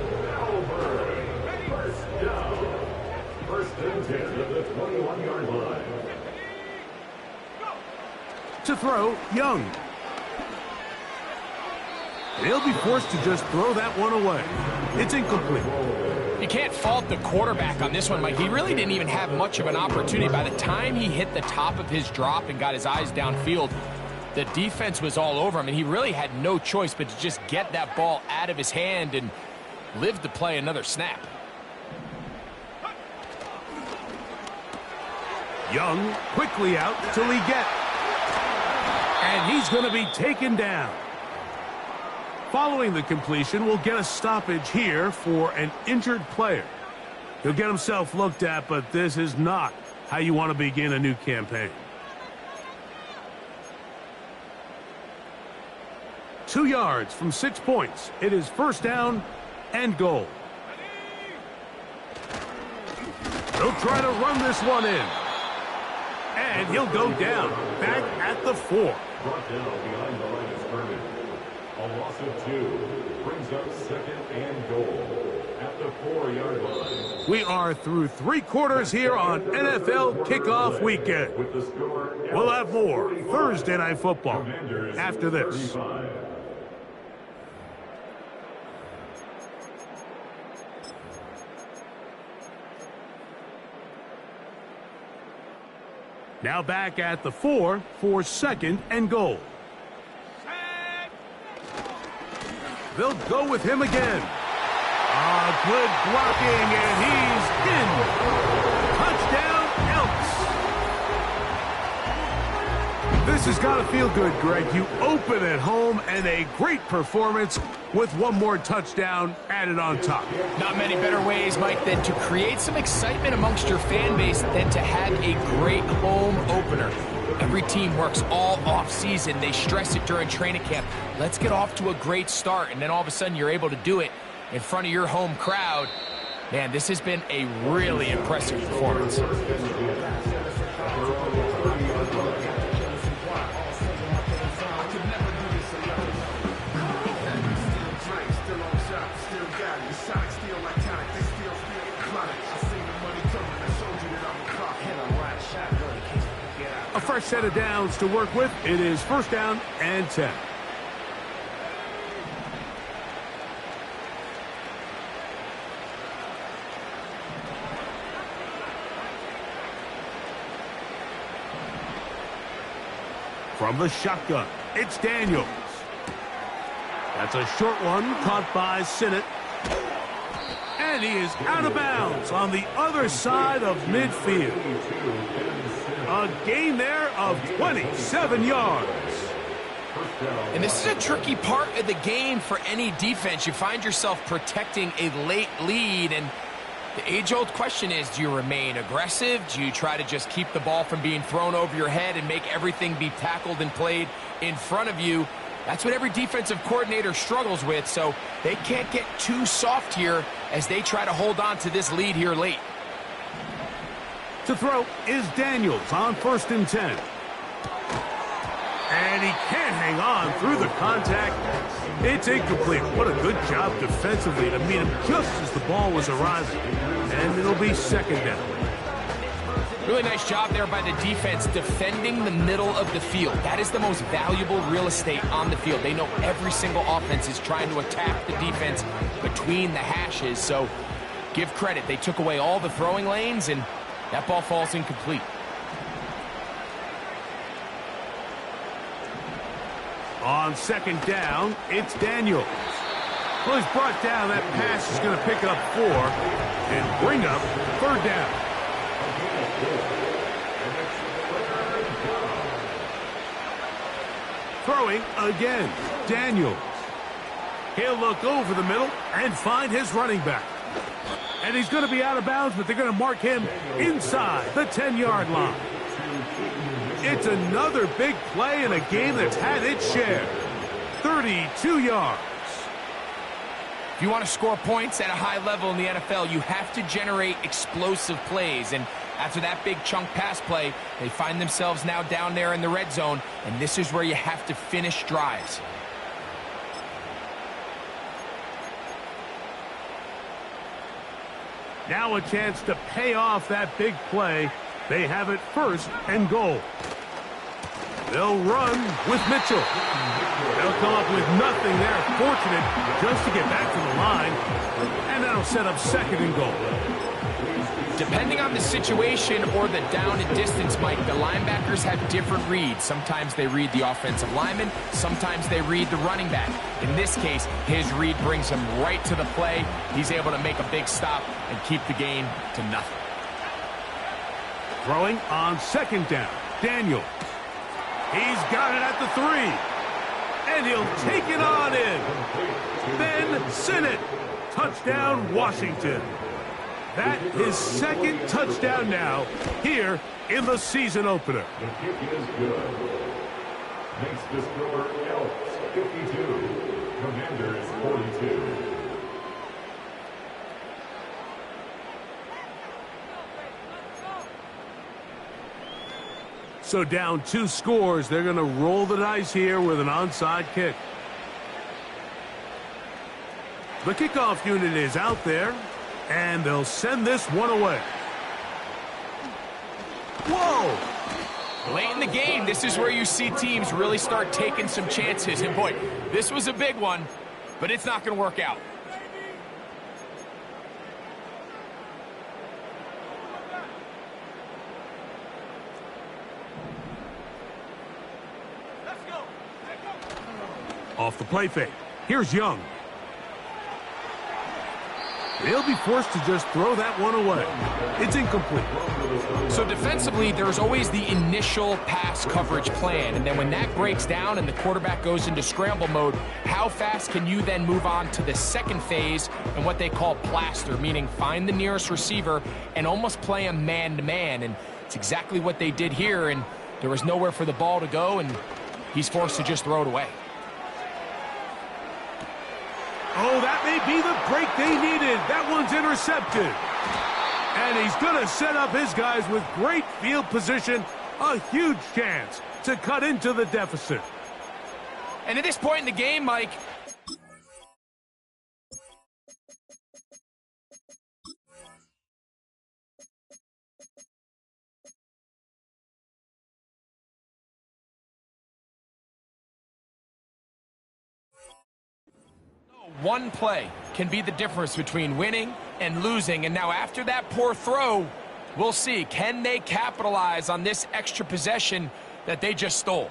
First and 10 at the 21-yard line. To throw, Young. And he'll be forced to just throw that one away. It's incomplete. You can't fault the quarterback on this one, Mike. He really didn't even have much of an opportunity. By the time he hit the top of his drop and got his eyes downfield, the defense was all over him, and he really had no choice but to just get that ball out of his hand and live to play another snap. Young quickly out till he gets. And he's going to be taken down. Following the completion, we'll get a stoppage here for an injured player. He'll get himself looked at, but this is not how you want to begin a new campaign. 2 yards from 6 points. It is 1st down and goal. He'll try to run this one in. And he'll go down, back at the 4. Brought down behind the line of scrimmage. A loss of 2 brings up 2nd and goal at the 4-yard line. We are through 3 quarters here on NFL Kickoff Weekend. With the score, We'll have more Thursday Night Football after this. 35. Now back at the 4 for 2nd and goal. They'll go with him again. Good blocking, and he's in. Touchdown, Elks. This has got to feel good, Greg. You open at home And a great performance with one more touchdown added on top. Not many better ways, Mike, than to create some excitement amongst your fan base than to have a great home opener. Every team works all off-season. They stress it during training camp. Let's get off to a great start, and then all of a sudden you're able to do it in front of your home crowd. Man, this has been a really impressive performance. A fresh set of downs to work with. It is first down and 10. From the shotgun, it's Daniels. That's a short one caught by Sinnott. And he is out of bounds on the other side of midfield. A gain there of 27 yards. And this is a tricky part of the game for any defense. You find yourself protecting a late lead, and the age-old question is, do you remain aggressive? Do you try to just keep the ball from being thrown over your head and make everything be tackled and played in front of you? That's what every defensive coordinator struggles with, so they can't get too soft here as they try to hold on to this lead here late. To throw is Daniels on first and 10. And he can't hang on through the contact. It's incomplete. What a good job defensively to meet him just as the ball was arriving. And it'll be second down. Really nice job there by the defense defending the middle of the field. That is the most valuable real estate on the field. They know every single offense is trying to attack the defense between the hashes. So give credit. They took away all the throwing lanes, and that ball falls incomplete. On second down, it's Daniels. Well, he's brought down. That pass is going to pick up 4 and bring up third down. Throwing again, Daniels. He'll look over the middle and find his running back. And he's going to be out of bounds, but they're going to mark him inside the 10-yard line. It's another big play in a game that's had its share. 32 yards. If you want to score points at a high level in the NFL, you have to generate explosive plays. And after that big chunk pass play, they find themselves now down there in the red zone, and this is where you have to finish drives. Now a chance to pay off that big play. They have it first and goal. They'll run with Mitchell. They'll come up with nothing there. Fortunate just to get back to the line. And that'll set up second and goal. Depending on the situation or the down and distance, Mike, the linebackers have different reads. Sometimes they read the offensive lineman. Sometimes they read the running back. In this case, his read brings him right to the play. He's able to make a big stop and keep the game to nothing. Throwing on second down, Daniels. He's got it at the 3. And he'll take it on in. Then Sinnott. Touchdown, Washington. That is second touchdown now here in the season opener. The kick is good. Makes the score Elks 52. Commanders 42. So down 2 scores, they're going to roll the dice here with an onside kick. The kickoff unit is out there, and they'll send this one away. Whoa! Late in the game, this is where you see teams really start taking some chances. And boy, this was a big one, but it's not going to work out. Off the play fake. Here's Young. They'll be forced to just throw that one away. It's incomplete. So defensively, there's always the initial pass coverage plan, and then when that breaks down and the quarterback goes into scramble mode, how fast can you then move on to the second phase and what they call plaster, meaning find the nearest receiver and almost play him man-to-man, and it's exactly what they did here, and there was nowhere for the ball to go, and he's forced to just throw it away. Oh, that may be the break they needed. That one's intercepted. And he's going to set up his guys with great field position. A huge chance to cut into the deficit. And at this point in the game, Mike, one play can be the difference between winning and losing. And now after that poor throw, we'll see, can they capitalize on this extra possession that they just stole?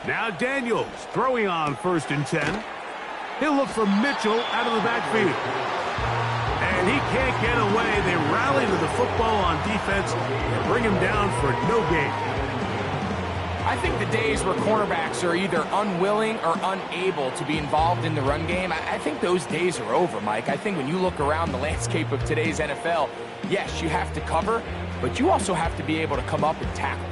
Now Daniels throwing on 1st and 10. He'll look for Mitchell out of the backfield. And he can't get away. They rally to the football on defense and bring him down for no gain. I think the days where cornerbacks are either unwilling or unable to be involved in the run game, I think those days are over, Mike. I think when you look around the landscape of today's NFL, yes, you have to cover, but you also have to be able to come up and tackle.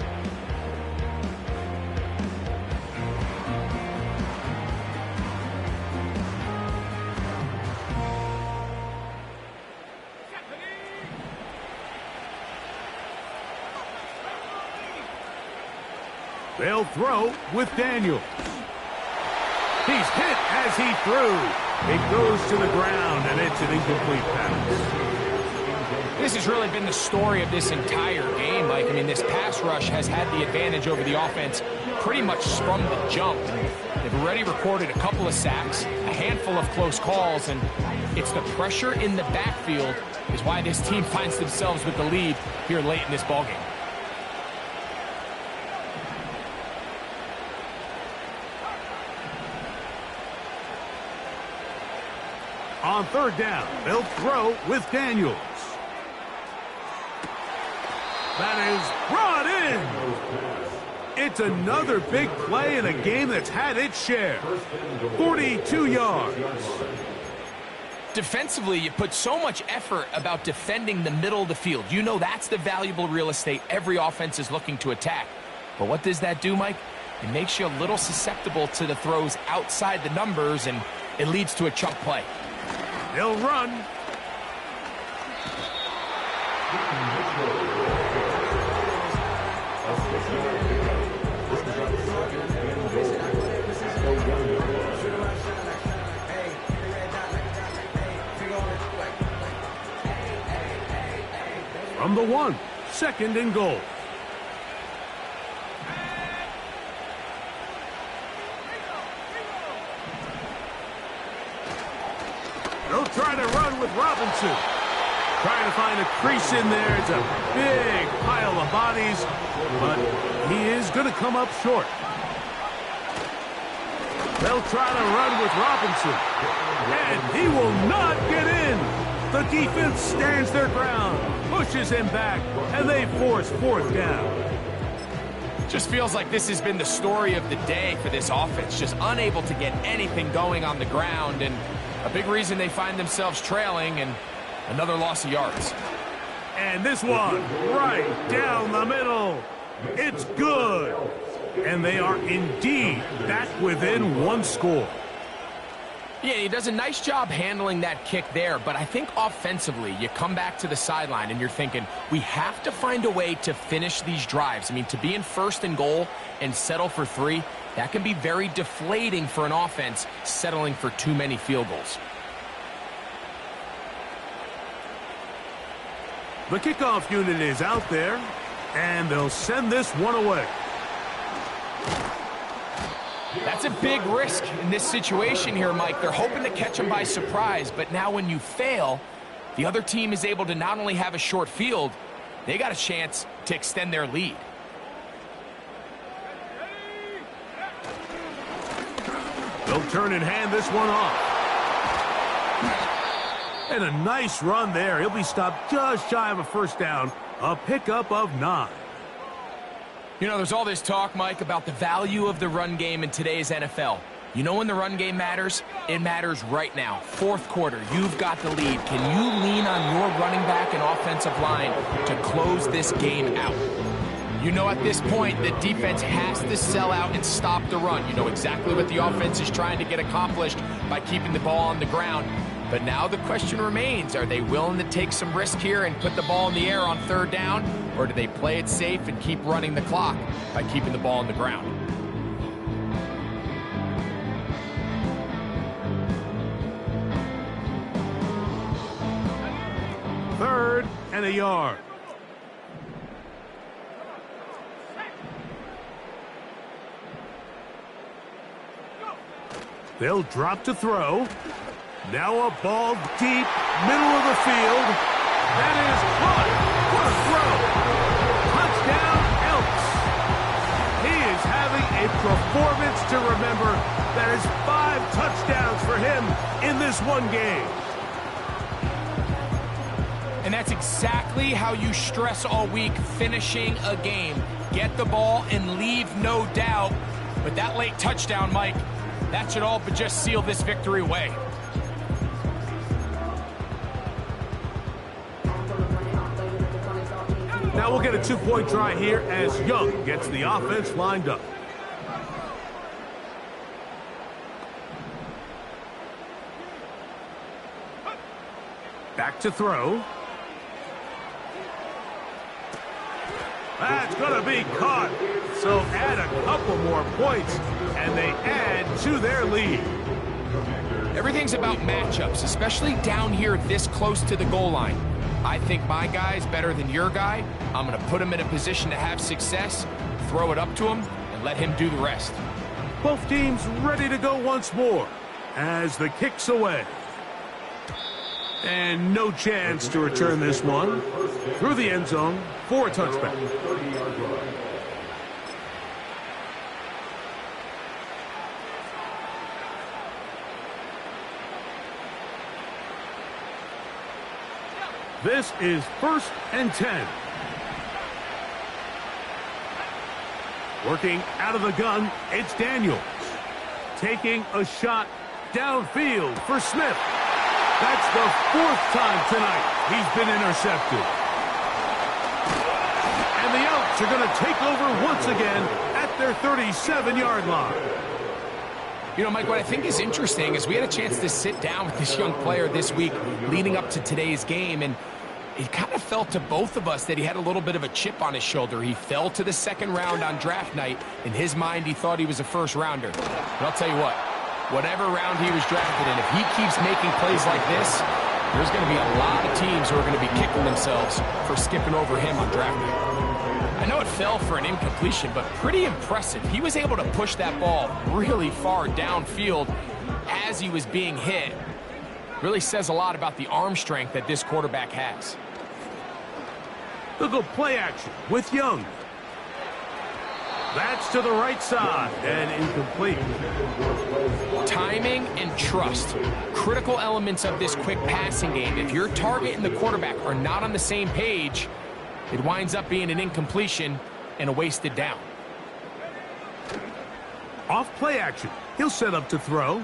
They'll throw with Daniels. He's hit as he threw. It goes to the ground, and it's an incomplete pass. This has really been the story of this entire game, Mike. I mean, this pass rush has had the advantage over the offense pretty much from the jump. They've already recorded a couple of sacks, a handful of close calls, and it's the pressure in the backfield is why this team finds themselves with the lead here late in this ballgame. On 3rd down, they'll throw with Daniels. That is brought in. It's another big play in a game that's had its share. 42 yards. Defensively, you put so much effort about defending the middle of the field. You know that's the valuable real estate every offense is looking to attack. But what does that do, Mike? It makes you a little susceptible to the throws outside the numbers, and it leads to a chunk play. They'll run. From the 1, 2nd and goal. They'll try to run with Robinson. Trying to find a crease in there. It's a big pile of bodies, but he is going to come up short. They'll try to run with Robinson, and he will not get in. The defense stands their ground, pushes him back, and they force 4th down. Just feels like this has been the story of the day for this offense, just unable to get anything going on the ground, and a big reason they find themselves trailing, and another loss of yards. And this one, right down the middle. It's good. And they are indeed back within 1 score. Yeah, he does a nice job handling that kick there, but I think offensively, you come back to the sideline and you're thinking, we have to find a way to finish these drives. I mean, to be in 1st and goal and settle for 3, that can be very deflating for an offense settling for too many field goals. The kickoff unit is out there, and they'll send this one away. That's a big risk in this situation here, Mike. They're hoping to catch him by surprise, but now when you fail, the other team is able to not only have a short field, they got a chance to extend their lead. They'll turn and hand this one off. And a nice run there. He'll be stopped just shy of a first down. A pickup of 9. You know, there's all this talk, Mike, about the value of the run game in today's NFL. You know when the run game matters? It matters right now. Fourth quarter, you've got the lead. Can you lean on your running back and offensive line to close this game out? You know at this point, the defense has to sell out and stop the run. You know exactly what the offense is trying to get accomplished by keeping the ball on the ground. But now the question remains, are they willing to take some risk here and put the ball in the air on third down? Or do they play it safe and keep running the clock by keeping the ball on the ground? Third and a yard. They'll drop to throw. Now a ball deep, middle of the field. That is caught. What a throw. Touchdown, Elks. He is having a performance to remember. That is 5 touchdowns for him in this one game. And that's exactly how you stress all week, finishing a game. Get the ball and leave no doubt. But that late touchdown, Mike, that should all but just seal this victory away. Now we'll get a 2-point try here as Young gets the offense lined up. Back to throw. That's going to be caught. So add a couple more points, and they add to their lead. Everything's about matchups, especially down here this close to the goal line. I think my guy's better than your guy. I'm going to put him in a position to have success, throw it up to him, and let him do the rest. Both teams ready to go once more as the kick's away. And no chance to return this one. Through the end zone for a touchback. This is 1st and 10. Working out of the gun, it's Daniels. Taking a shot downfield for Smith. That's the 4th time tonight he's been intercepted. And the Elks are going to take over once again at their 37-yard line. You know, Mike, what I think is interesting is we had a chance to sit down with this young player this week leading up to today's game, and it kind of felt to both of us that he had a little bit of a chip on his shoulder. He fell to the 2nd round on draft night. In his mind, he thought he was a first-rounder. But I'll tell you what, whatever round he was drafted in, if he keeps making plays like this, there's going to be a lot of teams who are going to be kicking themselves for skipping over him on draft night. I know it fell for an incompletion, but pretty impressive. He was able to push that ball really far downfield as he was being hit. Really says a lot about the arm strength that this quarterback has. They'll go play action with Young. That's to the right side and incomplete. Timing and trust, critical elements of this quick passing game. If your target and the quarterback are not on the same page, it winds up being an incompletion and a wasted down. Off play action. He'll set up to throw.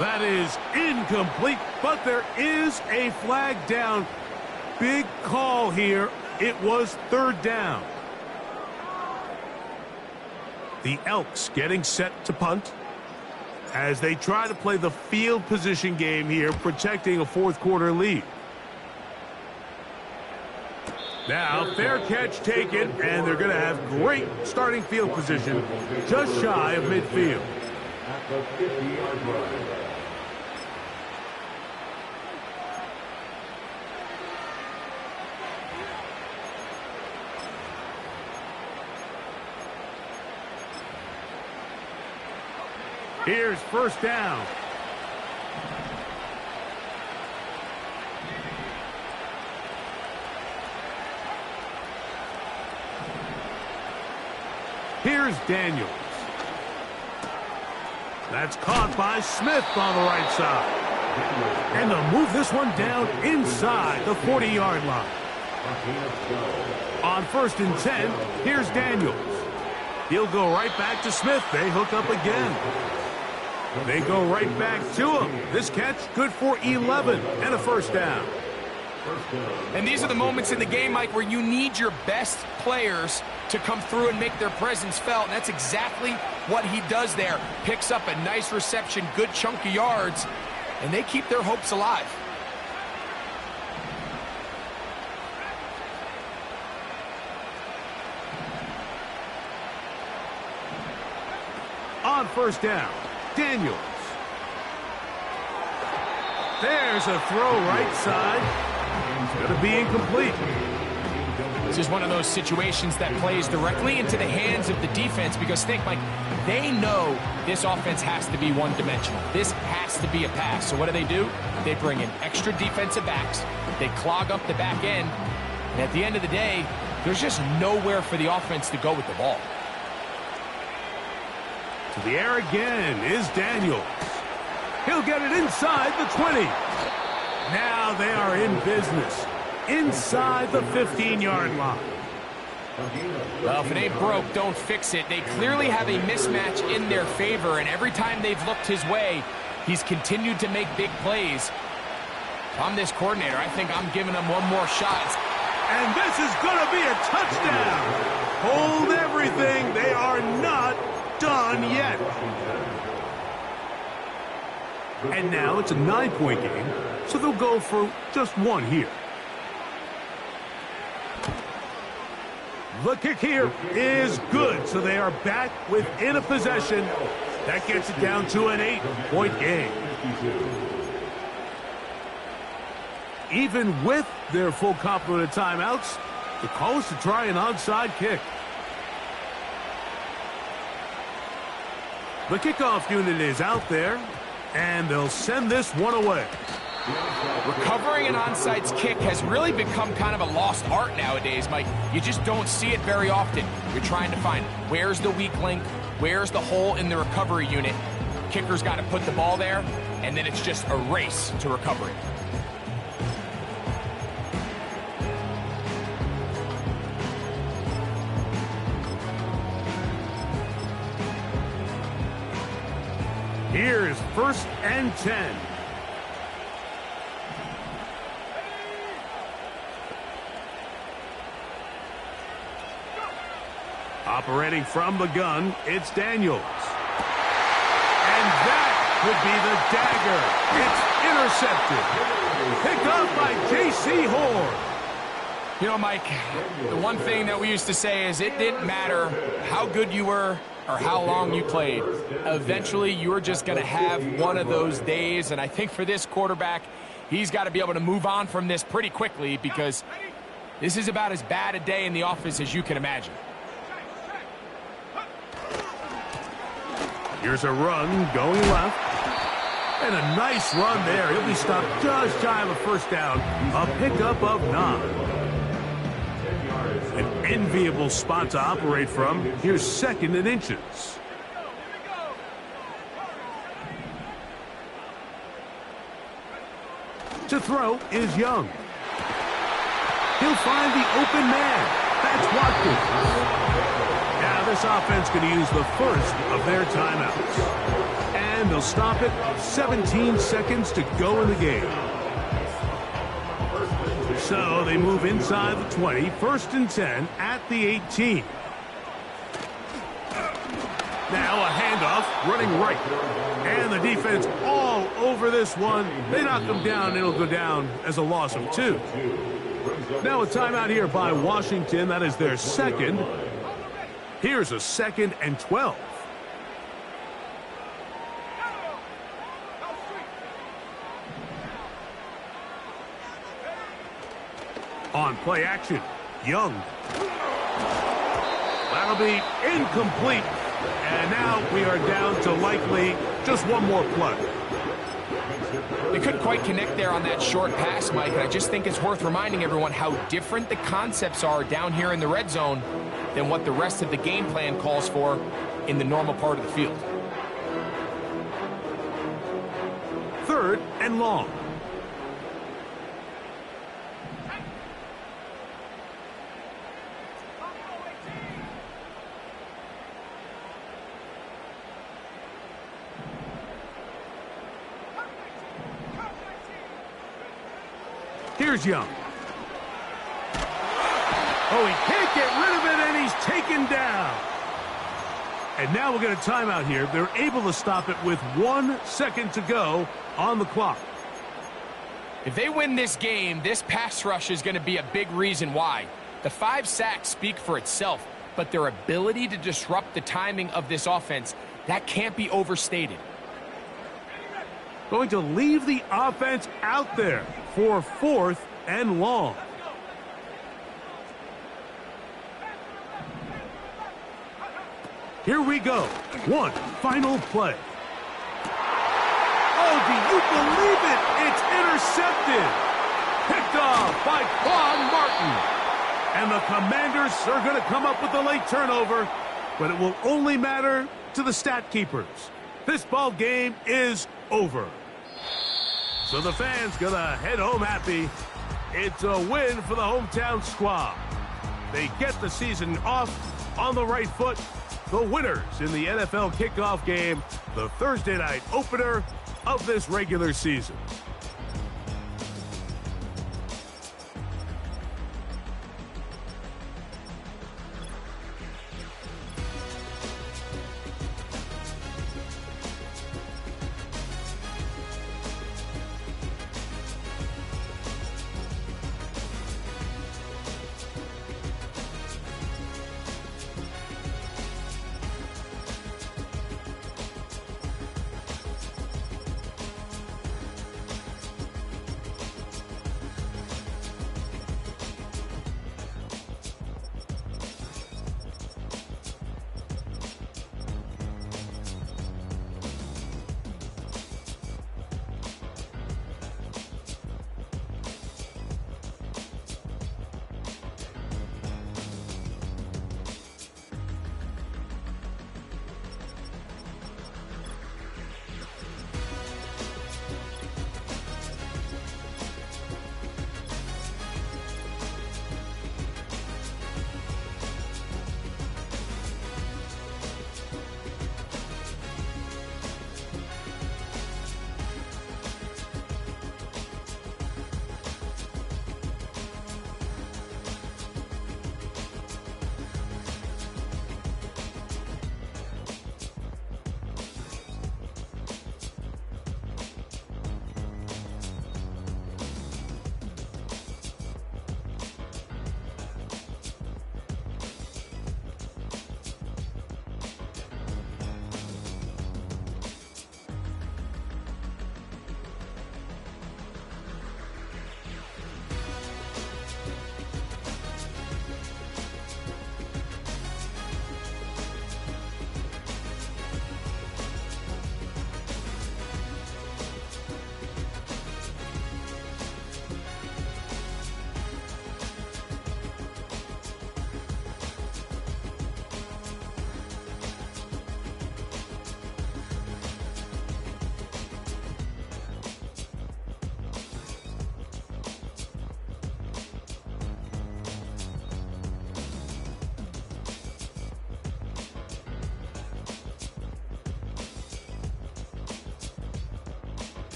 That is incomplete, but there is a flag down. Big call here. It was 3rd down. The Elks getting set to punt as they try to play the field position game here, protecting a 4th quarter lead. Now, fair catch taken, and they're going to have great starting field position just shy of midfield. At the 50-yard line. Here's first down. Here's Daniels. That's caught by Smith on the right side. And they'll move this one down inside the 40-yard line. On 1st and 10, here's Daniels. He'll go right back to Smith. They hook up again. They go right back to him. This catch good for 11 and a first down. And these are the moments in the game, Mike, where you need your best players to come through and make their presence felt. And that's exactly what he does there. Picks up a nice reception, good chunk of yards, and they keep their hopes alive. On 1st down, Daniels. There's a throw right side. It's going to be incomplete. This is one of those situations that plays directly into the hands of the defense because think, Mike, they know this offense has to be one-dimensional. This has to be a pass. So what do? They bring in extra defensive backs. They clog up the back end. And at the end of the day, there's just nowhere for the offense to go with the ball. To the air again is Daniels. He'll get it inside the 20. Now they are in business. Inside the 15-yard line. Well, if it ain't broke, don't fix it. They clearly have a mismatch in their favor, and every time they've looked his way, he's continued to make big plays. If I'm this coordinator, I think I'm giving him one more shot. And this is going to be a touchdown. Hold everything. They are not done yet. And now it's a 9-point game, so they'll go for just one here. The kick here is good, so they are back within a possession. That gets it down to an 8-point game. Even with their full complement of timeouts, the call is to try an onside kick. The kickoff unit is out there, and they'll send this one away. Recovering an onside kick has really become kind of a lost art nowadays, Mike. You just don't see it very often. You're trying to find where's the weak link, where's the hole in the recovery unit. Kicker's got to put the ball there, and then it's just a race to recovery. Here's 1st and 10. Operating from the gun, it's Daniels. And that could be the dagger. It's intercepted. Picked up by J.C. Horn. You know, Mike, the one thing that we used to say is it didn't matter how good you were or how long you played. Eventually, you were just going to have one of those days, and I think for this quarterback, he's got to be able to move on from this pretty quickly because this is about as bad a day in the office as you can imagine. Here's a run going left. And a nice run there. He'll be stopped just shy of a first down. A pickup of 9. An enviable spot to operate from. Here's 2nd and inches. To throw is Young. He'll find the open man. That's Watkins. Now this offense going to use the first of their timeouts. And they'll stop it. 17 seconds to go in the game. So they move inside the 20. 1st and 10 at the 18. Now a handoff running right. And the defense all over this one. They knock them down. It'll go down as a loss of 2. Now a timeout here by Washington. That is their 2nd. Here's a 2nd and 12. On play action, Young. That'll be incomplete. And now we are down to likely just one more play. They couldn't quite connect there on that short pass, Mike, and I just think it's worth reminding everyone how different the concepts are down here in the red zone than what the rest of the game plan calls for in the normal part of the field. 3rd and long. Here's Young. Oh, he can't get rid of it, and he's taken down. And now we'll get a timeout here. They're able to stop it with 1 second to go on the clock. If they win this game, this pass rush is going to be a big reason why. The 5 sacks speak for itself, but their ability to disrupt the timing of this offense, that can't be overstated. Going to leave the offense out there for 4th and long. Here we go. One final play. Oh, do you believe it? It's intercepted. Picked off by Quan Martin. And the Commanders are going to come up with a late turnover, but it will only matter to the stat keepers. This ball game is over. So the fans gonna head home happy. It's a win for the hometown squad. They get the season off on the right foot. The winners in the NFL kickoff game, the Thursday night opener of this regular season.